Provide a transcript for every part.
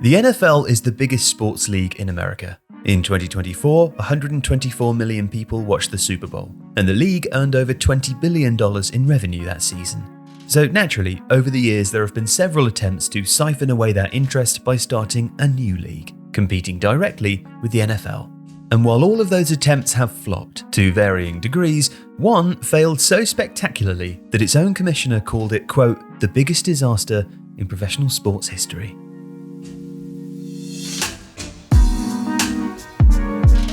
The NFL is the biggest sports league in America. In 2024, 124 million people watched the Super Bowl, and the league earned over $20 billion in revenue that season. So naturally, over the years there have been several attempts to siphon away that interest by starting a new league, competing directly with the NFL. And while all of those attempts have flopped to varying degrees, one failed so spectacularly that its own commissioner called it, quote, the biggest disaster in professional sports history.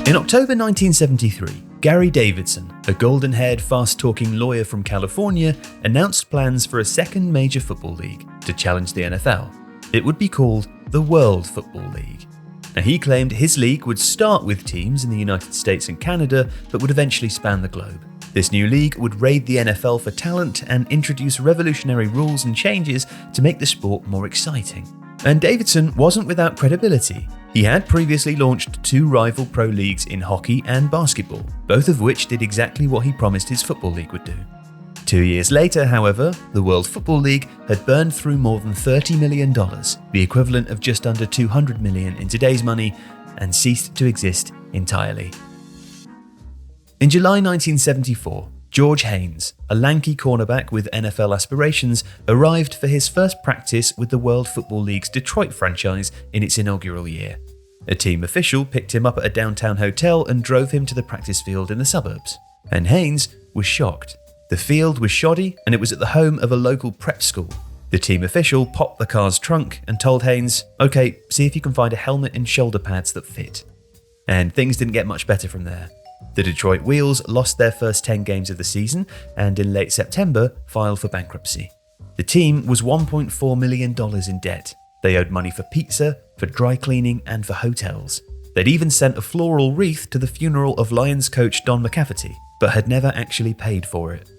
In October 1973, Gary Davidson, a golden-haired, fast-talking lawyer from California, announced plans for a second major football league to challenge the NFL. It would be called the World Football League. Now, he claimed his league would start with teams in the United States and Canada, but would eventually span the globe. This new league would raid the NFL for talent and introduce revolutionary rules and changes to make the sport more exciting. And Davidson wasn't without credibility. He had previously launched two rival pro leagues in hockey and basketball, both of which did exactly what he promised his football league would do. 2 years later, however, the World Football League had burned through more than $30 million, the equivalent of just under $200 million in today's money, and ceased to exist entirely. In July 1974, George Haynes, a lanky cornerback with NFL aspirations, arrived for his first practice with the World Football League's Detroit franchise in its inaugural year. A team official picked him up at a downtown hotel and drove him to the practice field in the suburbs. And Haynes was shocked. The field was shoddy and it was at the home of a local prep school. The team official popped the car's trunk and told Haynes, "Okay, see if you can find a helmet and shoulder pads that fit." And things didn't get much better from there. The Detroit Wheels lost their first 10 games of the season and in late September filed for bankruptcy. The team was $1.4 million in debt. They owed money for pizza, for dry cleaning, and for hotels. They'd even sent a floral wreath to the funeral of Lions coach Don McCafferty, but had never actually paid for it.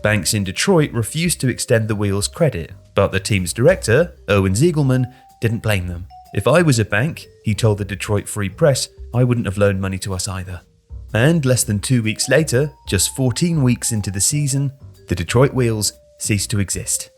Banks in Detroit refused to extend the Wheels credit, but the team's director, Owen Ziegelman, didn't blame them. "If I was a bank," he told the Detroit Free Press, "I wouldn't have loaned money to us either." And less than 2 weeks later, just 14 weeks into the season, the Detroit Wheels ceased to exist.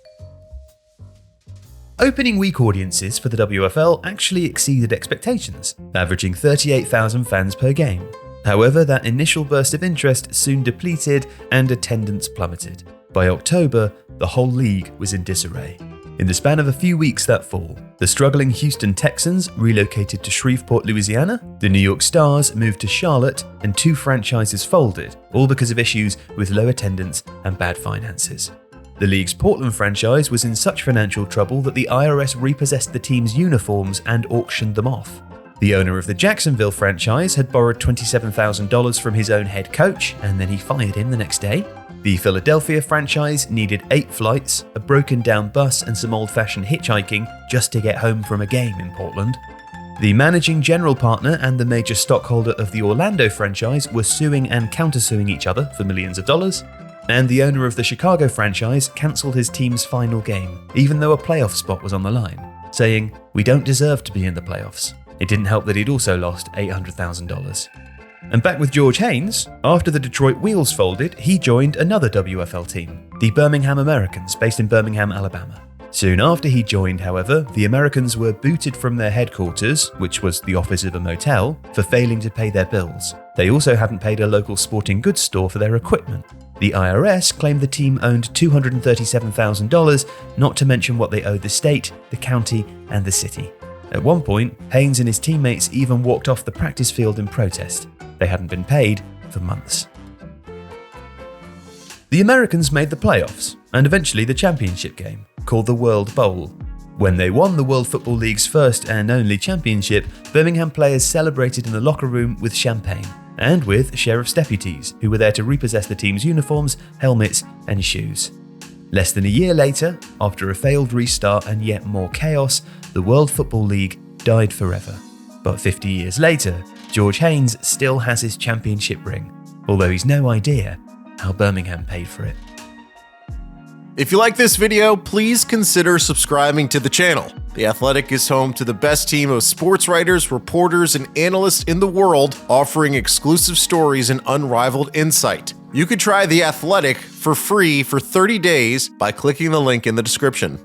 Opening week audiences for the WFL actually exceeded expectations, averaging 38,000 fans per game. However, that initial burst of interest soon depleted and attendance plummeted. By October, the whole league was in disarray. In the span of a few weeks that fall, the struggling Houston Texans relocated to Shreveport, Louisiana, the New York Stars moved to Charlotte, and 2 franchises folded, all because of issues with low attendance and bad finances. The league's Portland franchise was in such financial trouble that the IRS repossessed the team's uniforms and auctioned them off. The owner of the Jacksonville franchise had borrowed $27,000 from his own head coach, and then he fired him the next day. The Philadelphia franchise needed 8 flights, a broken-down bus, and some old-fashioned hitchhiking just to get home from a game in Portland. The managing general partner and the major stockholder of the Orlando franchise were suing and countersuing each other for millions of dollars. And the owner of the Chicago franchise cancelled his team's final game, even though a playoff spot was on the line, saying, "We don't deserve to be in the playoffs." It didn't help that he'd also lost $800,000. And back with George Haynes, after the Detroit Wheels folded, he joined another WFL team, the Birmingham Americans, based in Birmingham, Alabama. Soon after he joined, however, the Americans were booted from their headquarters, which was the office of a motel, for failing to pay their bills. They also hadn't paid a local sporting goods store for their equipment. The IRS claimed the team owned $237,000, not to mention what they owed the state, the county, and the city. At one point, Haynes and his teammates even walked off the practice field in protest. They hadn't been paid for months. The Americans made the playoffs, and eventually the championship game, called the World Bowl. When they won the World Football League's first and only championship, Birmingham players celebrated in the locker room with champagne, and with sheriff's deputies who were there to repossess the team's uniforms, helmets, and shoes. Less than a year later, after a failed restart and yet more chaos, the World Football League died forever. But 50 years later, George Haynes still has his championship ring, although he's no idea how Birmingham paid for it. If you like this video, please consider subscribing to the channel. The Athletic is home to the best team of sports writers, reporters, and analysts in the world, offering exclusive stories and unrivaled insight. You could try The Athletic for free for 30 days by clicking the link in the description.